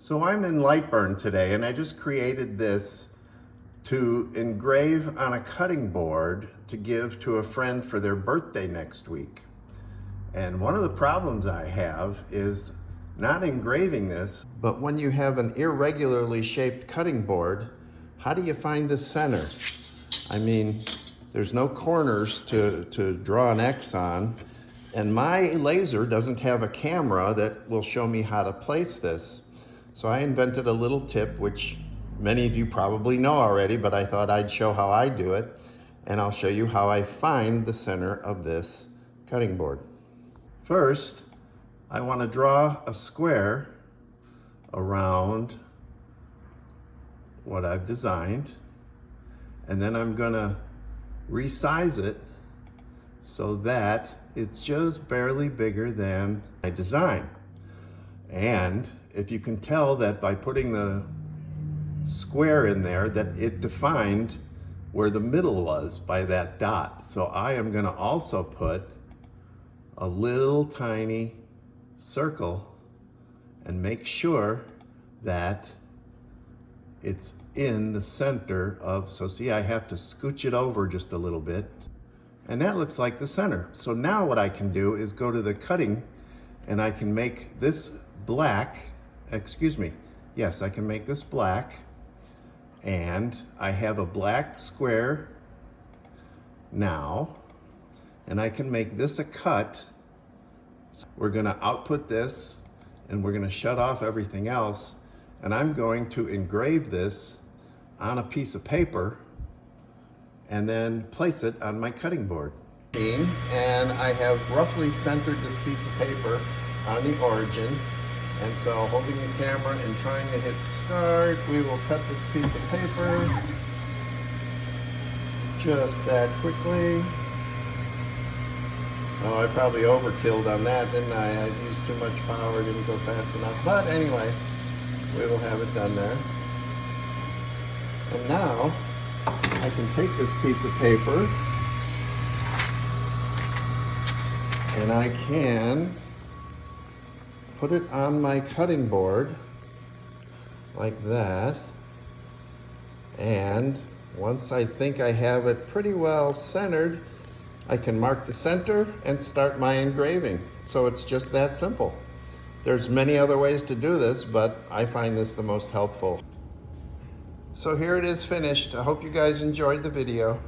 So I'm in Lightburn today, and I just created this to engrave on a cutting board to give to a friend for their birthday next week. And one of the problems I have is not engraving this, but when you have an irregularly shaped cutting board, how do you find the center? I mean, there's no corners to draw an X on, and my laser doesn't have a camera that will show me how to place this. So I invented a little tip, which many of you probably know already, but I thought I'd show how I do it, and I'll show you how I find the center of this cutting board. First, I want to draw a square around what I've designed, and then I'm going to resize it so that it's just barely bigger than my design. And if you can tell that by putting the square in there, that it defined where the middle was by that dot. So I am going to also put a little tiny circle and make sure that it's in the center of, so see, I have to scooch it over just a little bit, and that looks like the center. So now what I can do is go to the cutting, and I can make this black, yes, I can make this black, and I have a black square now, and I can make this a cut. So we're gonna output this, and we're gonna shut off everything else, and I'm going to engrave this on a piece of paper and then place it on my cutting board. And I have roughly centered this piece of paper on the origin. And so holding the camera and trying to hit start, we will cut this piece of paper just that quickly. Oh, I probably overkilled on that, didn't I? I used too much power, didn't go fast enough. But anyway, we will have it done there. And now I can take this piece of paper and I can put it on my cutting board like that. And once I think I have it pretty well centered, I can mark the center and start my engraving. So it's just that simple. There's many other ways to do this, but I find this the most helpful. So here it is finished. I hope you guys enjoyed the video.